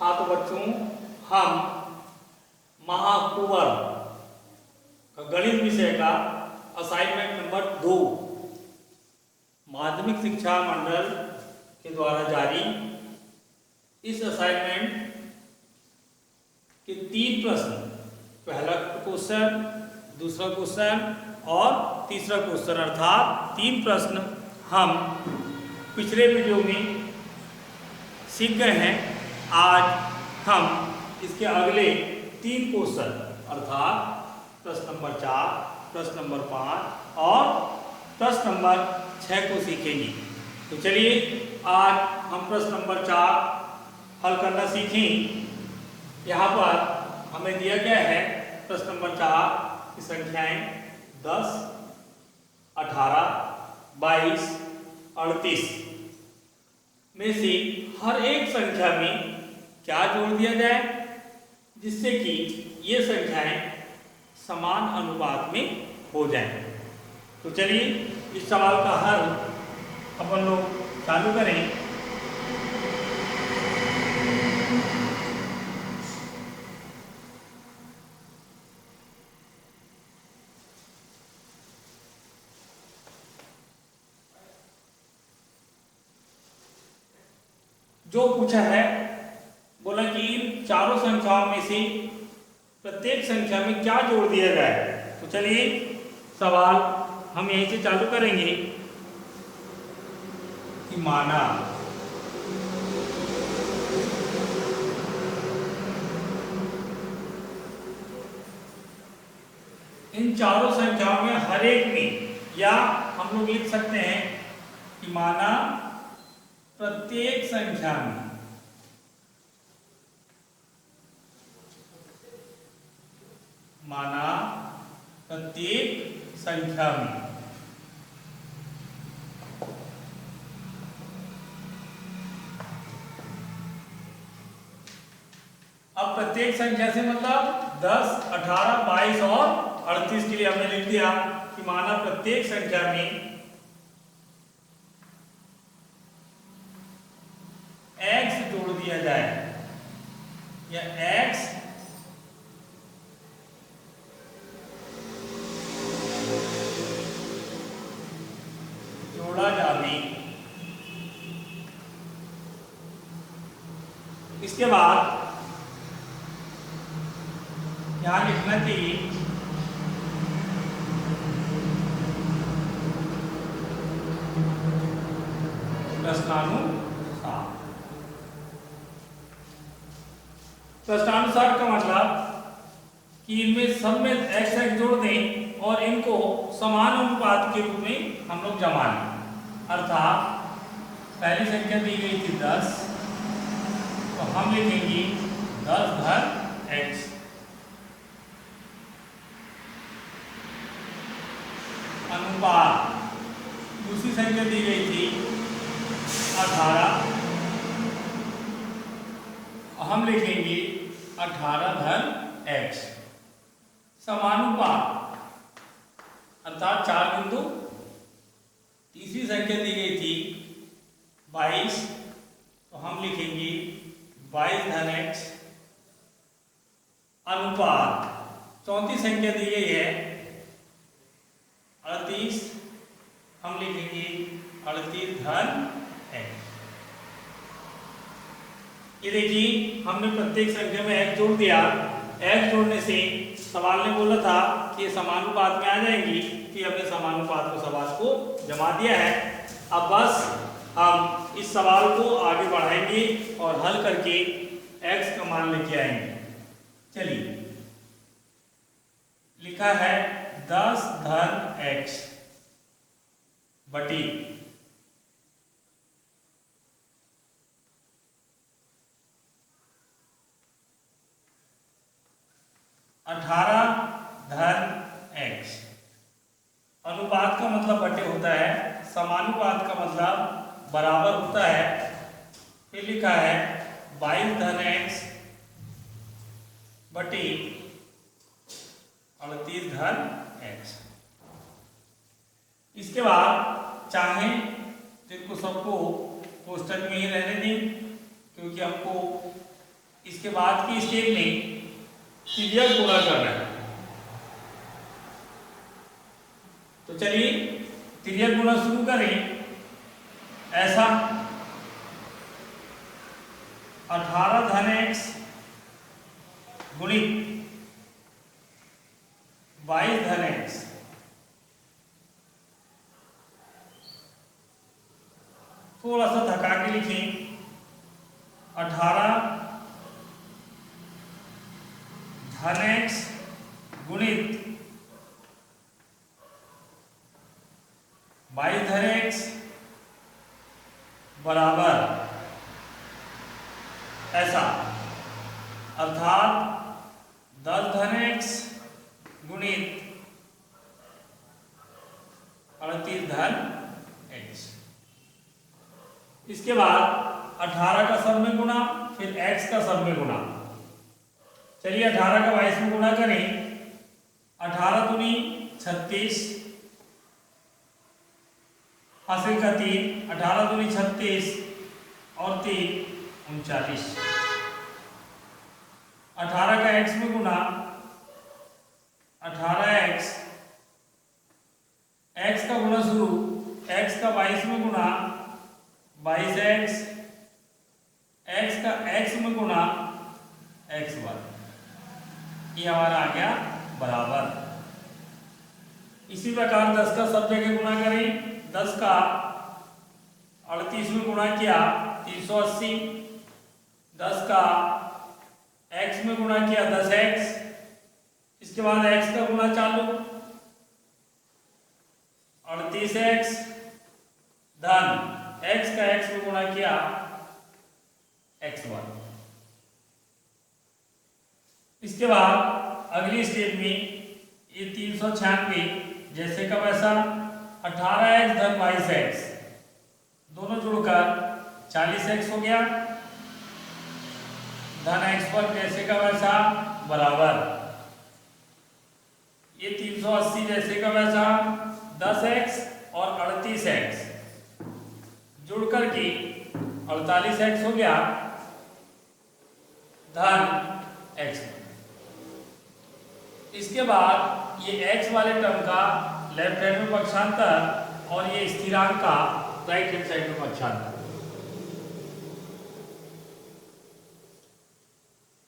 हाँ तो बच्चों, हम महाकुंवर गणित विषय का असाइनमेंट नंबर 2 माध्यमिक शिक्षा मंडल के द्वारा जारी इस असाइनमेंट के 3 प्रश्न, पहला क्वेश्चन, दूसरा क्वेश्चन और तीसरा क्वेश्चन अर्थात 3 प्रश्न हम पिछले वीडियो में सीख गए हैं। आज हम इसके अगले 3 क्वेश्चन अर्थात प्रश्न नंबर 4, प्रश्न नंबर 5 और प्रश्न नंबर 6 को सीखेंगे। तो चलिए आज हम प्रश्न नंबर 4 हल करना सीखें। यहाँ पर हमें दिया गया है प्रश्न नंबर 4 की संख्याएं 10, 18, 22, 38 में से हर एक संख्या में क्या जोड़ दिया जाए जिससे कि ये संख्याएं समान अनुपात में हो जाएं। तो चलिए इस सवाल का हल अपन लोग चालू करें। जो पूछा है, बोला कि इन चारों संख्याओं में से प्रत्येक संख्या में क्या जोड़ दिया जाए। तो चलिए सवाल हम यहीं से चालू करेंगे कि माना इन चारों संख्याओं में हर एक में, या हम लोग लिख सकते हैं कि माना प्रत्येक संख्या में अब प्रत्येक संख्या से मतलब 10, 18, 22 और 38 के लिए हमने लिख दिया कि माना प्रत्येक संख्या में x जोड़ दिया जाए या x जोड़ा जाए। इसके बाद यहां लिखना चाहिए प्रश्नानुसार। प्रश्नानुसार का मतलब कि इनमें सब में x x जोड़ दें और इनको समान अनुपात के रूप में हम लोग जमा लें। अर्थात पहली संख्या दी गई थी 10, तो हम लिखेंगे 10 धन x। अनुपात दूसरी संख्या दी गई थी 18, हम लिखेंगे 18 धन x। समानुपात अर्थात 4 बिंदु। तीसरी संख्या दी गई थी 22, तो हम लिखेंगे 22 धन x। अनुपात चौथी संख्या दी गई है 38, हम लिखेंगे 38 धन x। ये देखिए हमने प्रत्येक संख्या में x जोड़ दिया। x जोड़ने से सवाल ने बोला था कि ये समानुपात में आ जाएंगी, कि हमने समानुपात को सवाल को जमा दिया है। अब बस हम इस सवाल को आगे बढ़ाएंगे और हल करके x का मान लेके आएंगे। चलिए लिखा है 10 धन x बटी 18 धन x। अनुपात का मतलब बटे होता है, समानुपात का मतलब बराबर होता है। फिर लिखा है 22 धन x बटी 38 धन x। इसके बाद चाहे जिनको सबको कोष्टक में ही रहने दें, क्योंकि हमको इसके बाद की स्टेप में तिर्यक गुणा करना है। तो चलिए तिर्यक गुणा शुरू करें। ऐसा 18 धन x गुणित 22 धन x, थोड़ा सा धक्का के लिखें। 18 धन x गुणित 22 धन x बराबर ऐसा, अर्थात 10 धन x गुणित 38 धन x। इसके बाद 18 का सब में गुणा, फिर x का सब में गुणा। चलिए 18 का 22 में गुणा करें। 18 दूनी 36, हासिल का 3, 18 दूनी 36 और 3 39। 18 का x में गुणा, 18x, x का गुणा शुरू, x का 22 में गुणा 22x, x का x में गुणा x वर्ग, ये हमारा आ गया बराबर। इसी प्रकार 10 का सब जगह गुणा करें। 10 का 38 में गुणा किया 380, 10 का x में गुणा किया 10x, इसके बाद x का गुणा चालू, 38x धन x का x में गुणा किया x वर्ग। इसके बाद अगली स्टेप में ये 396 जैसे का वैसा, 18x धन 22x दोनों जुड़कर 40x हो गया, धन x पर जैसे का वैसा बराबर, ये 380 जैसे का वैसा 10x और 38x जुड़कर के 48x हो गया, धन x। इसके बाद ये x वाले टर्म का लेफ्ट हैंड में पक्षांतर और ये स्थिरांक का राइट हैंड साइड में पक्षांतर।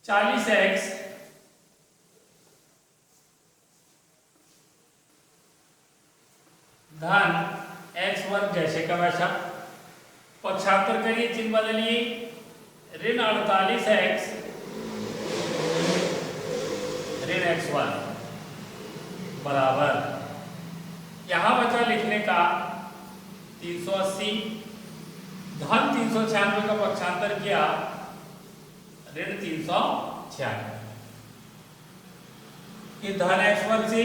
40x धन x वर्ग जैसे का वैसा, पक्षांतर करिए, चिन्ह बदलिए, ऋण 48x ऋण x वर्ग बराबर, यहां बचा लिखने का 380 धन 396 का पक्षांतर किया ऋण 396, ये धन x वर्ग से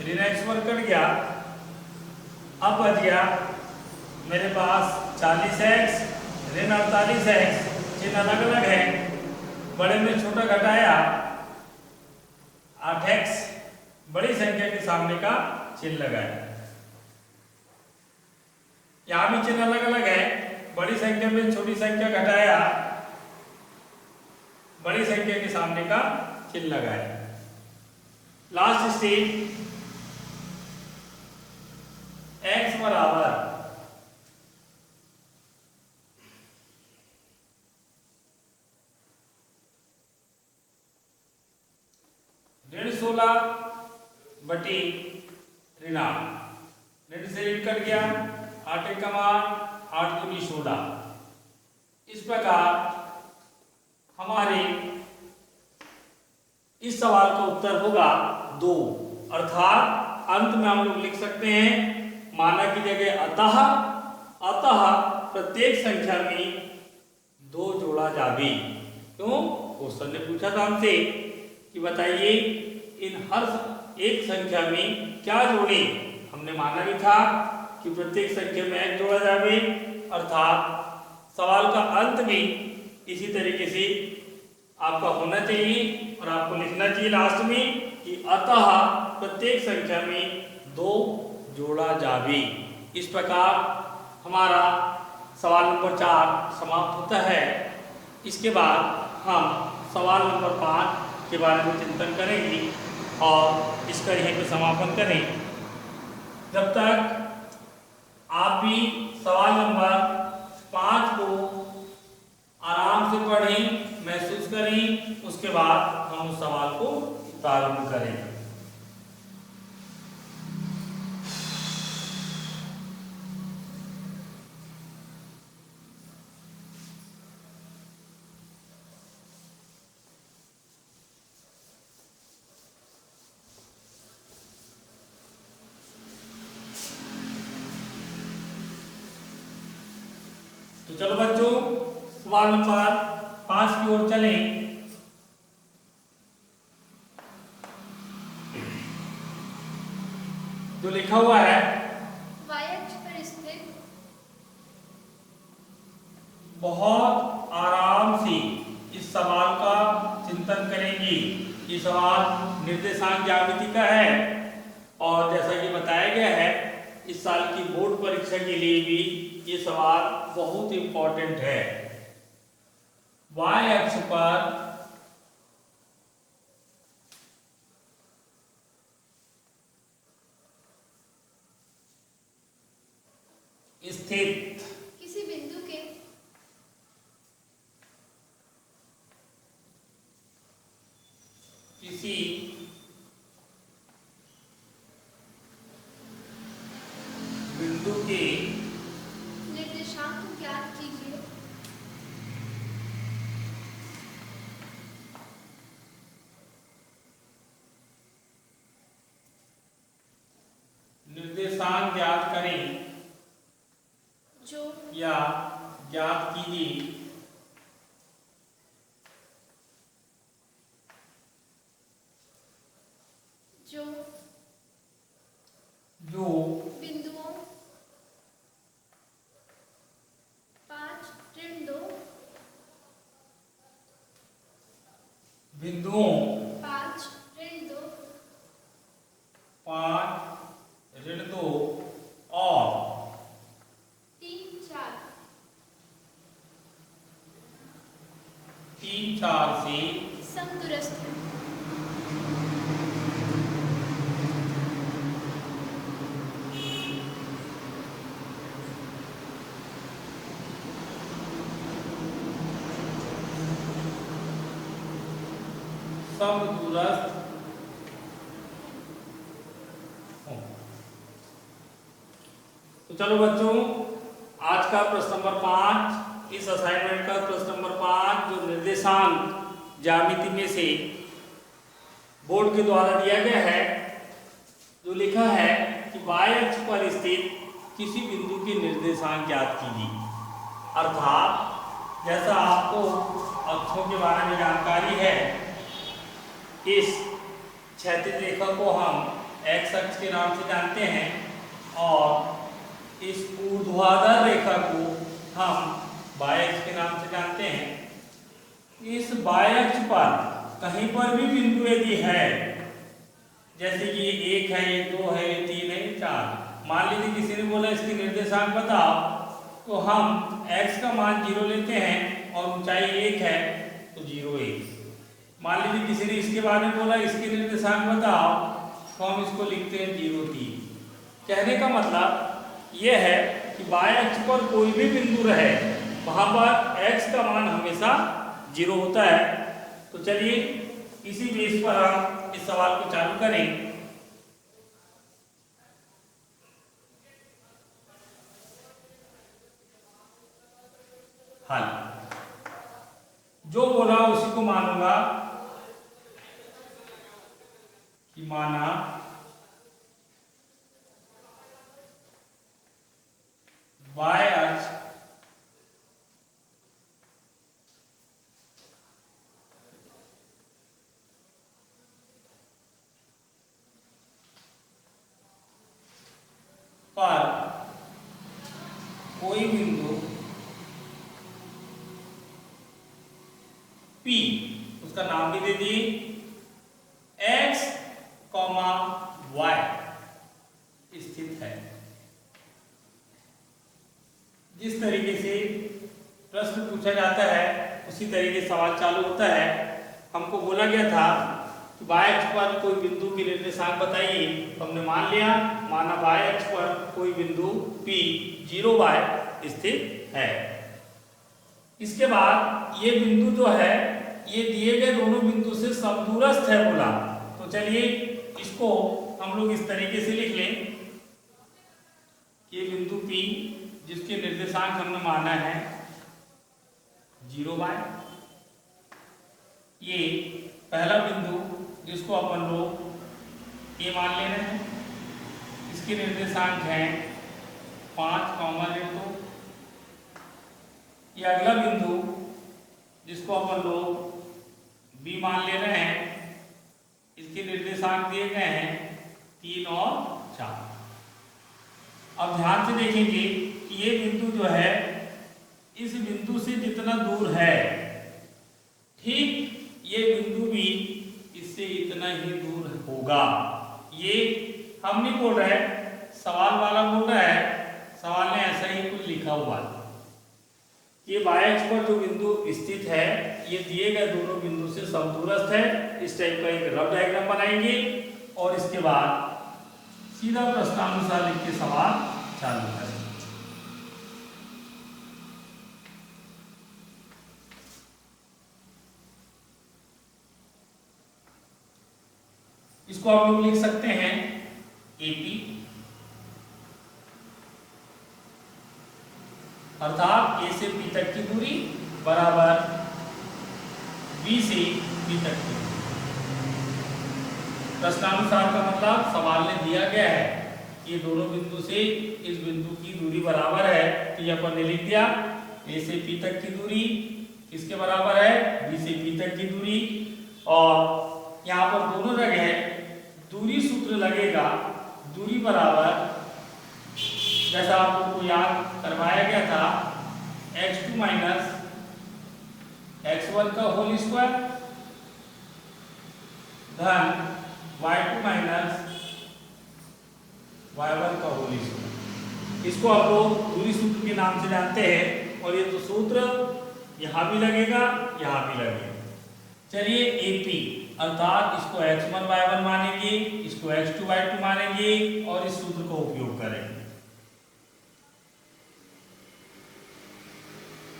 ऋण x वर्ग कट गया। अब बच गया मेरे पास 40x ऋण 48x, चिन्ह अलग अलग है, बड़े में छोटा घटाया 8x, बड़ी संख्या के सामने का चिन्ह लगाया। यहां भी चिन्ह अलग अलग है, बड़ी संख्या में छोटी संख्या घटाया, बड़ी संख्या के सामने का चिन्ह लगाया। लास्ट स्टेज x बराबर ऋण 16 बटी ऋण 8, ऋण से ऋण कट गया, 8 का मान 8 दूनी 16। इस प्रकार हमारे इस सवाल का उत्तर होगा 2, अर्थात अंत में हम लोग लिख सकते हैं माना की जगह अतः, अतः प्रत्येक संख्या में 2 जोड़ा जावे। क्यों? क्वेश्चन ने पूछा था हमसे कि बताइए इन हर एक संख्या में क्या जोड़े। हमने माना भी था कि प्रत्येक संख्या में 1 जोड़ा जावे, अर्थात सवाल का अंत में इसी तरीके से आपका होना चाहिए और आपको लिखना चाहिए लास्ट में कि अतः प्रत्येक संख्या में 2 जोड़ा जावे। इस प्रकार हमारा सवाल नंबर 4 समाप्त होता है। इसके बाद हम सवाल नंबर 5 के बारे में चिंतन करेंगे और इसका यहीं पे समापन करें। जब तक आप भी सवाल नंबर 5 को आराम से पढ़ें, महसूस करें, उसके बाद हम उस सवाल को प्रारंभ करें। तो चलो बच्चों, सवाल नंबर 5 की ओर चलें। जो लिखा हुआ है y अक्ष पर स्थित बहुत आराम से इस सवाल का चिंतन करेंगे। ये सवाल निर्देशांक ज्यामिति का है और जैसा कि बताया गया है इस साल की बोर्ड परीक्षा के लिए भी ये सवाल बहुत इंपॉर्टेंट है। y अक्ष पर स्थित किसी बिंदु के किसी बिंदु के निर्देशांक ज्ञात कीजिए। निर्देशांक ज्ञात करें जो या ज्ञात कीजिए जो जो बिंदुओं 5, 2 बिंदुओं 5, 2 5, 2 और 3, 4 3, 4 से समदूरस्थ है। समदूरस्थ हो। तो चलो बच्चों, आज का प्रश्न नंबर 5, इस असाइनमेंट का प्रश्न नंबर 5 जो निर्देशांक ज्यामिति में से बोर्ड के द्वारा दिया गया है, जो लिखा है कि y अक्ष पर स्थित किसी बिंदु के निर्देशांक ज्ञात कीजिए। अर्थात जैसा आपको अक्षों के बारे में जानकारी है, इस क्षैतिज रेखा को हम x अक्ष के नाम से जानते हैं और इस ऊर्ध्वाधर रेखा को हम y अक्ष के नाम से जानते हैं। इस y अक्ष पर कहीं पर भी बिंदु यदि है, जैसे कि ये 1 है, ये 2 है, ये 3 है, ये 4, मान लीजिए किसी ने बोला इसकी निर्देशांक बताओ, तो हम x का मान 0 लेते हैं और ऊंचाई 1 है तो 0, 1। मान लीजिए किसी ने इसके बारे में बोला इसकी निर्देशांक बताओ, तो हम इसको लिखते हैं 0, 3। कहने का मतलब यह है कि y अक्ष पर कोई भी बिंदु रहे, वहां पर x का मान हमेशा 0 होता है। तो चलिए इसी बेस पर हम इस सवाल को चालू करें। हल जो बोला उसी को मानूंगा कि माना y अक्ष पर कोई बिंदु P, उसका नाम भी दे दी x, y स्थित है। जिस तरीके से प्रश्न पूछा जाता है उसी तरीके से सवाल चालू होता है। हमको बोला गया था कि y अक्ष पर कोई बिंदु के निर्देशांक बताइए, तो हमने मान लिया, माना y अक्ष पर कोई बिंदु P 0y स्थित है। इसके बाद ये बिंदु जो है ये दिए गए दोनों बिंदु से समदूरस्थ है बोला। तो चलिए इसको हम लोग इस तरीके से लिख लें, ये बिंदु P जिसके निर्देशांक हमने माना है 0y, ये पहला बिंदु जिसको अपन लोग ए मान ले रहे हैं, इसके निर्देशांक हैं 5,2। ये अगला बिंदु जिसको अपन लोग बी मान ले रहे हैं, इसके निर्देशांक दिए गए हैं 3 और 4। अब ध्यान से देखेंगे कि ये बिंदु जो है इस बिंदु से जितना दूर है, ठीक ये बिंदु भी इससे इतना ही दूर होगा। ये हम नहीं बोल रहे, सवाल वाला बोल रहा है, सवाल ने ऐसा ही कुछ लिखा हुआ है। ये y अक्ष पर जो बिंदु स्थित है ये दिए गए दोनों बिंदु से समदूरस्थ है। इस टाइप का एक रफ डायग्राम बनाएंगे और इसके बाद सीधा प्रश्नानुसार लिख के सवाल चालू करेंगे। इसको आप लोग लिख सकते हैं AP, अर्थात A से P तक की दूरी बराबर B से P तक की दूरी। प्रश्नानुसार का मतलब सवाल ने दिया गया है कि ये दोनों बिंदु से इस बिंदु की दूरी बराबर है, तो ये अपन ने लिख दिया A से P तक की दूरी किसके बराबर है, B से P तक की दूरी। और यहाँ पर दोनों जगह दूरी सूत्र लगेगा, दूरी बराबर जैसा आप लोगों को याद करवाया गया था x2 माइनस x1 का होल स्क्वायर धन y2 माइनस y1 का होल स्क्वायर। इसको आप लोग दूरी सूत्र के नाम से जानते हैं और ये तो सूत्र यहाँ भी लगेगा, यहाँ भी लगेगा। चलिए AP अर्थात इसको x1 y1 मानेंगे, इसको x2 y2 मानेंगे और इस सूत्र का उपयोग करेंगे।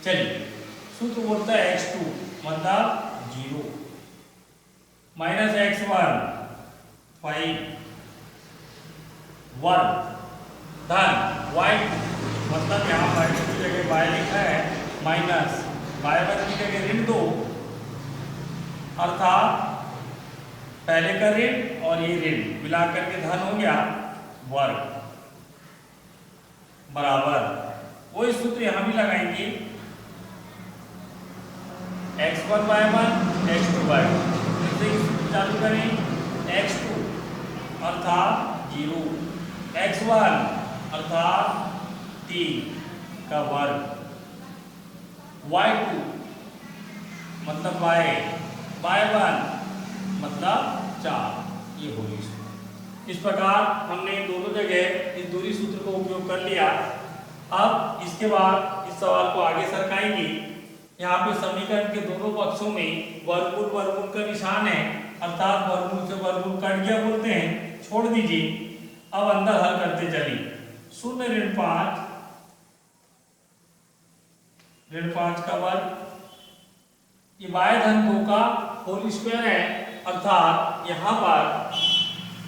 चलिए सूत्र बोलता है x2 मतलब 0 माइनस x1 5 1 धन y2 मतलब यहाँ पर x की जगह y लिखा है माइनस y1 की जगह ऋण 2 अर्थात पहले का ऋण और ये ऋण मिलाकर के धन हो गया वर्ग बराबर वही सूत्र यहां भी लगाएंगे x1 y1 x2 y2। इसे चालू करें x2 अर्थात 0 x1 अर्थात 3 का वर्ग y2 मतलब y y1 मतलब 4 ये होगी। इस प्रकार हमने दोनों जगह इस दूरी सूत्र को उपयोग कर लिया। अब इसके बाद इस सवाल को आगे सरकाएंगे। यहाँ पे समीकरण के दोनों पक्षों में वर्गमूल वर्गमूल का निशान है, अर्थात वर्गमूल से वर्गमूल कट गया बोलते हैं, छोड़ दीजिए। अब अंदर हल करते चलिए। 0 ऋण 5 का वर्ग, ये y धन 2 का होल स्क्वायर है, अर्थात यहाँ पर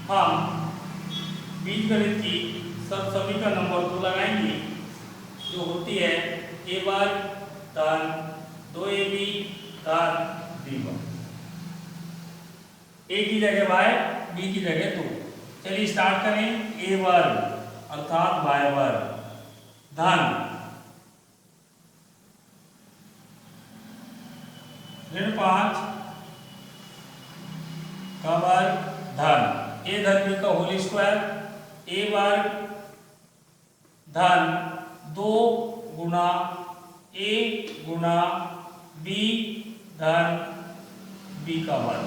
हम बीजगणित की सब समीकरण नंबर 2 लगाएंगे जो होती है a वर्ग धन 2ab धन b वर्ग। a की जगह y, b की जगह 2। चलिए स्टार्ट करें। a वर्ग अर्थात y वर्ग धन ऋण 5 का वर्ग धन a धन b का होल स्क्वायर a वर्ग धन 2 गुना a गुना b धन b का वर्ग।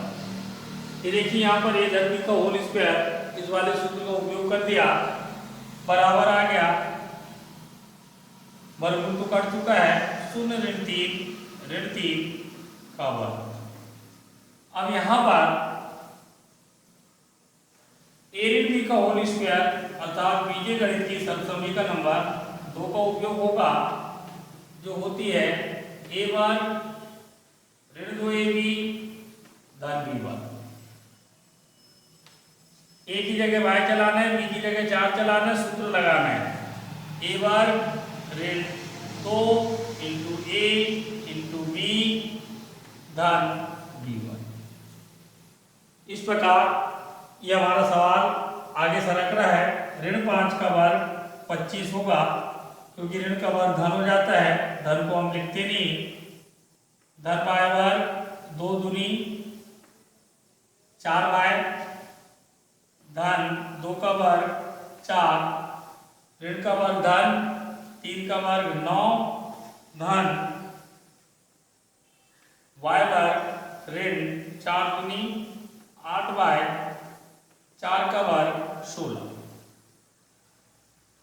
ये देखिए यहाँ पर a धन b का होल स्क्वायर इस वाले सूत्र का उपयोग कर दिया, बराबर आ गया, वर्गमूल तो कट चुका है, 0 ऋण 3 का वर्ग। अब यहाँ पर a ऋण b का होल स्क्वायर अर्थात बीजीय गणित की समसमीकरण का नंबर 2 का उपयोग होगा, जो होती है a1 ऋण 2ab धन b1। a की जगह y चलाना है, b की जगह 4 चलाना है, सूत्र लगाना है a1 ऋण 2 इंटू a इंटू b धन b1। इस प्रकार ये हमारा सवाल आगे सरक रहा है। ऋण 5 का वर्ग 25 होगा, क्योंकि ऋण का वर्ग धन हो जाता है, धन को हम लिखते नहीं। धन y वर्ग 2 दूनी 4y धन 2 का वर्ग 4 ऋण का वर्ग धन 3 का वर्ग 9 धन y वर्ग ऋण 4 दूनी 8y 4 का वर्ग 16।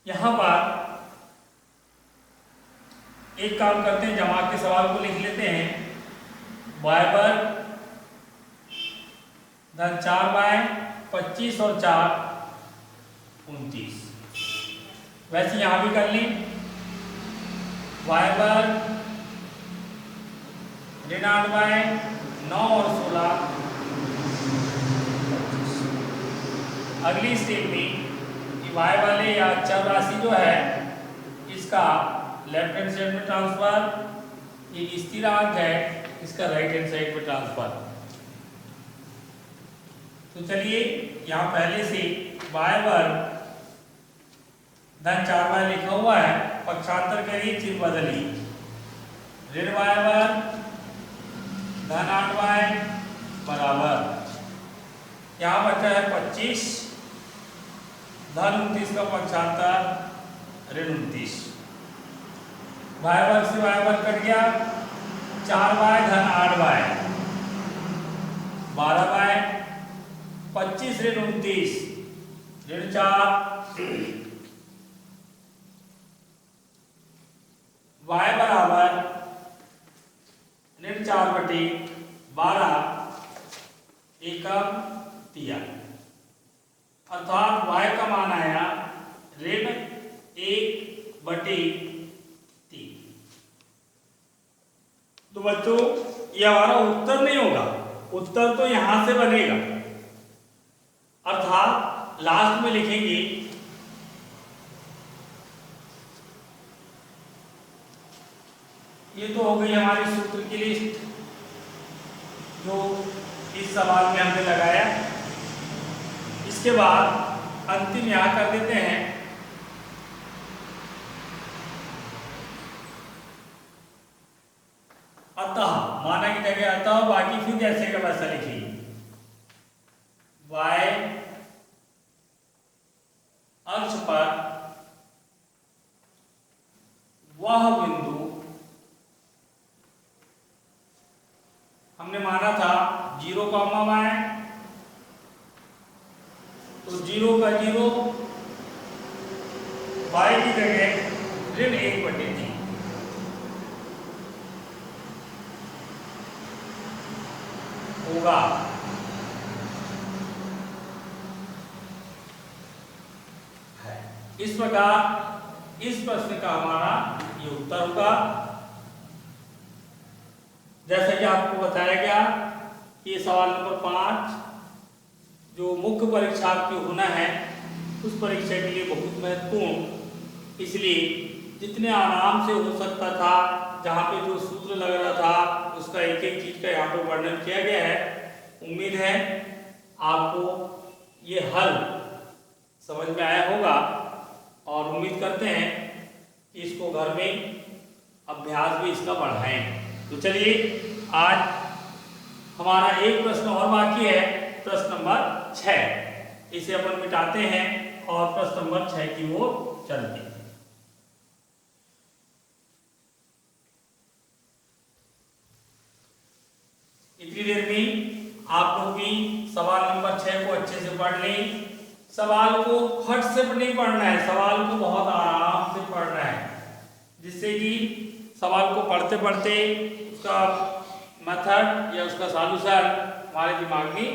यहां पर एक काम करते हैं, जमा के सवाल को लिख लेते हैं। y वर्ग धन 4y 25 और 4 29। वैसे यहां भी कर लें। y वर्ग ऋण 8y 9 और 16। अगली स्टेप में y वाले या चर राशि जो है इसका लेफ्ट हैंड साइड में ट्रांसफर, ये स्थिरांक है इसका राइट हैंड साइड में ट्रांसफर। तो चलिए यहाँ पहले से y वर्ग धन 4y लिखा हुआ है, पक्षांतर करिए, चिन्ह बदलिए। ऋण y वर्ग धन 8y बराबर यहाँ बचा है 25 धन 29 का पक्षांतर ऋण 29। y वर्ग से y वर्ग कट गया, 4y धन 8y 12y 25 ऋण 29 ऋण 4 y बराबर ऋण 4 बटे 12 एकम दिया, अर्थात y का मान आया ऋण 1 बटे 3। तो बच्चों ये हमारा उत्तर नहीं होगा, उत्तर तो यहां से बनेगा, अर्थात लास्ट में लिखेंगे ये तो हो गई हमारी सूत्र की लिस्ट जो इस सवाल में हमने लगाया। इसके बाद अंतिम यहां कर देते हैं अतः, माना की जगह अतः, बाकी फिर जैसे का वैसा लिखिए। y अक्ष पर वह बिंदु हमने माना था 0, y, तो 0 का 0 y की जगह ऋण 1 बटे 3 होगा। इस प्रकार इस प्रश्न का हमारा ये उत्तर होगा। जैसा कि आपको बताया गया कि सवाल नंबर 5 जो मुख्य परीक्षा आपकी होना है उस परीक्षा के लिए बहुत महत्वपूर्ण, इसलिए जितने आराम से हो सकता था, जहाँ पे जो सूत्र लग रहा था उसका एक एक चीज का यहाँ पे वर्णन किया गया है। उम्मीद है आपको ये हल समझ में आया होगा और उम्मीद करते हैं कि इसको घर में अभ्यास भी इसका बढ़ाएं। तो चलिए आज हमारा एक प्रश्न और बाकी है, प्रश्न नंबर 6, इसे अपन मिटाते हैं और प्रश्न नंबर 6 की ओर चलते हैं। इतनी देर में आप लोग भी सवाल नंबर 6 को अच्छे से पढ़ लें। सवाल को फट से नहीं पढ़ना है, सवाल को बहुत आराम से पढ़ना है, जिससे कि सवाल को पढ़ते पढ़ते उसका मेथड या उसका सॉल्यूशन हमारे दिमाग में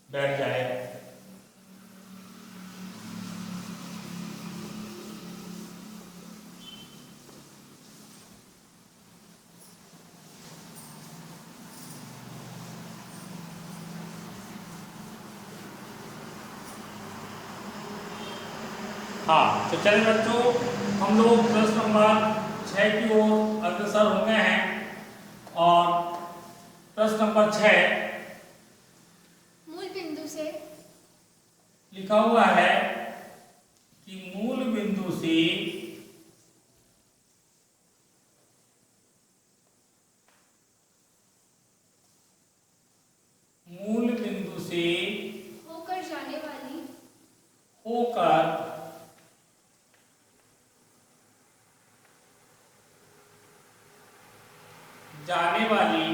बैठ जाए। हाँ, तो चलिए बच्चों, हम लोग प्रश्न नंबर 6 की ओर अग्रसर हो गए हैं और प्रश्न नंबर 6 मूल बिंदु से लिखा हुआ है कि मूल बिंदु से होकर जाने वाली होकर जाने वाली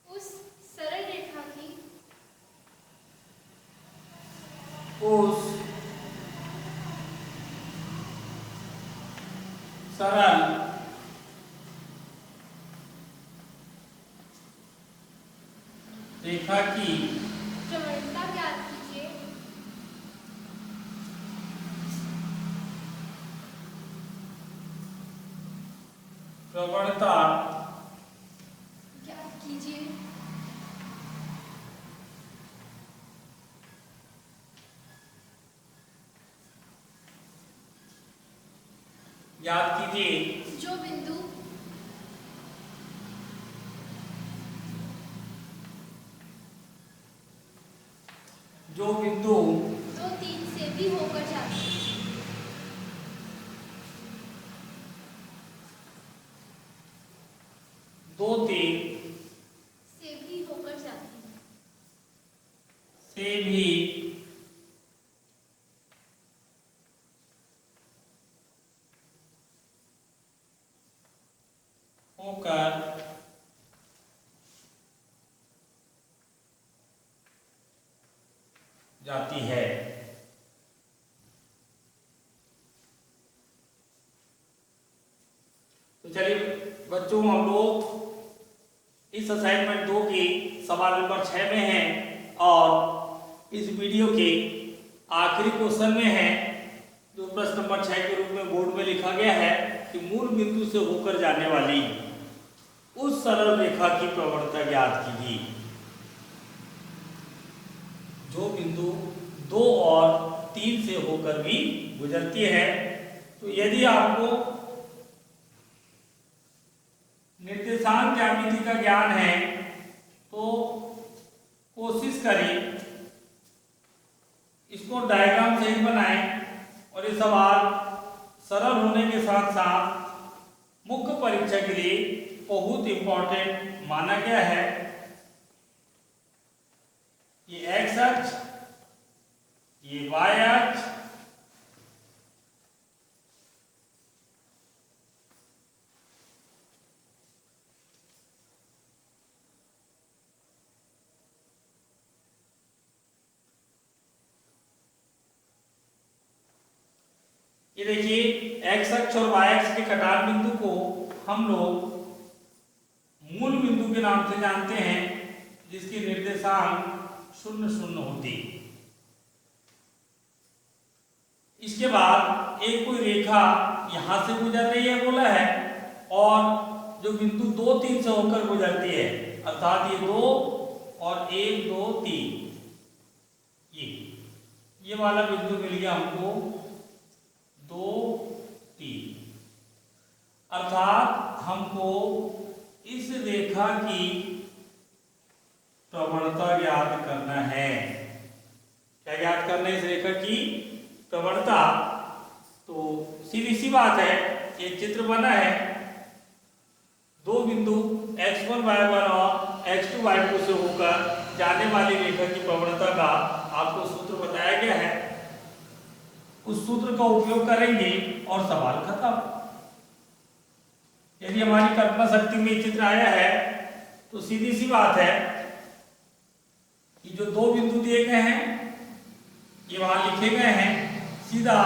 उस सरल रेखा की उस सरल रेखा की प्रवणता ज्ञात कीजिए। प्रवणता ज्ञात कीजिए। याद कीजिए जो बिंदु जो बिंदु 2, 3 से भी होकर जाते हैं। 2, 3 से भी होकर जाते हैं। से भी होकर जाती है। तो चलिए बच्चों, हम लोग इस असाइनमेंट 2 की सवाल नंबर 6 में हैं और इस वीडियो के आखिरी क्वेश्चन में है, जो प्रश्न नंबर 6 के रूप में बोर्ड में लिखा गया है कि मूल बिंदु से होकर जाने वाली उस सरल रेखा की प्रवणता ज्ञात कीजिए जो बिंदु 2 और 3 से होकर भी गुजरती है। तो यदि आपको निर्देशांक ज्यामिति का ज्ञान है तो कोशिश करें इसको डायग्राम सहित बनाएं और ये सवाल सरल होने के साथ साथ मुख्य परीक्षा के लिए बहुत इंपॉर्टेंट माना गया है। ये एक्स अक्ष, ये वाई अक्ष, ये देखिए एक्स अक्ष और वाई अक्ष के कटार बिंदु को हम लोग मूल बिंदु के नाम से जानते हैं, जिसकी निर्देशांक 0, 0 होती। इसके बाद एक कोई रेखा यहां से गुजर रही है बोला है और जो बिंदु 2, 3 से होकर गुजरती है, अर्थात ये 2 और 1, 2, 3, ये वाला बिंदु मिल गया हमको 2, 3, अर्थात हमको इस रेखा की प्रवणता ज्ञात करना है। क्या ज्ञात करना है? इस रेखा की प्रवणता। तो सीधी सी बात है, एक चित्र बना है, दो बिंदु x1 y1 और x2 y2 से होकर जाने वाली रेखा की प्रवणता का आपको सूत्र बताया गया है। उस सूत्र का उपयोग करेंगे और सवाल खत्म। यदि हमारी कल्पना शक्ति में चित्र आया है तो सीधी सी बात है कि जो दो बिंदु दिए गए हैं ये वहां लिखे गए हैं, सीधा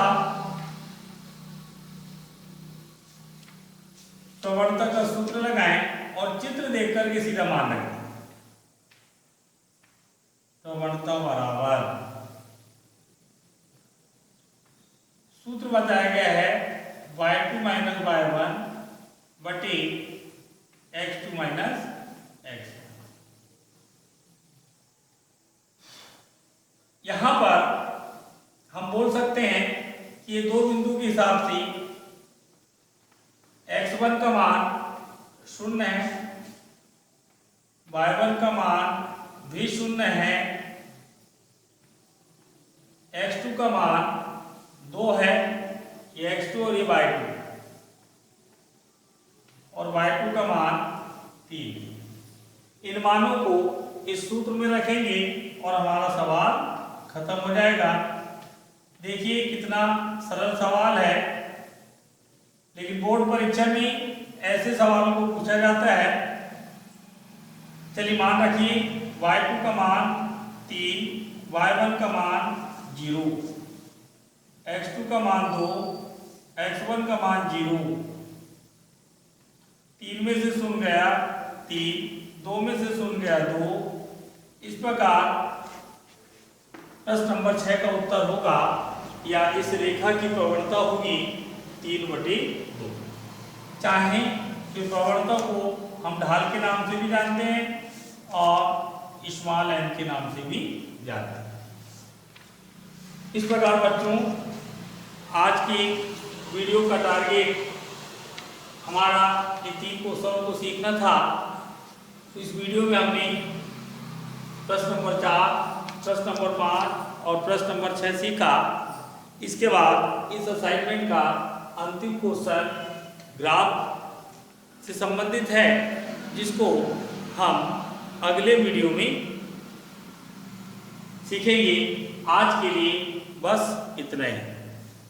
प्रवणता का सूत्र लगाएं और चित्र देख करके सीधा मान लगाएं। प्रवणता बराबर सूत्र बताया गया है y2 माइनस y1 बटे x2 माइनस x1। यहां पर हम बोल सकते हैं कि ये दो बिंदु के हिसाब से x1 का मान 0 है, y1 का मान भी 0 है, x2 का मान 2 है, ये x2 और ये y2, और y2 का मान 3। इन मानों को इस सूत्र में रखेंगे और हमारा सवाल खत्म हो जाएगा। देखिए कितना सरल सवाल है, लेकिन बोर्ड परीक्षा में ऐसे सवालों को पूछा जाता है। चलिए मान रखिए y2 का मान 3, y1 का मान 0, x2 का मान 2, x1 का मान 0। 3 में से 0 गया 3, 2 में से 0 गया 2। इस प्रकार प्रश्न नंबर 6 का उत्तर होगा, या इस रेखा की प्रवणता होगी 3/2। चाहे कि प्रवणता को हम ढाल के नाम से भी जानते हैं और स्मॉल n के नाम से भी जानते हैं। इस प्रकार बच्चों, आज की वीडियो का टारगेट हमारा इन 3 क्वेश्चन को सीखना था। तो इस वीडियो में हमने प्रश्न नंबर 4, प्रश्न नंबर 5 और प्रश्न नंबर 6 सीखा। इसके बाद इस असाइनमेंट का अंतिम क्वेश्चन ग्राफ से संबंधित है, जिसको हम अगले वीडियो में सीखेंगे। आज के लिए बस इतना ही।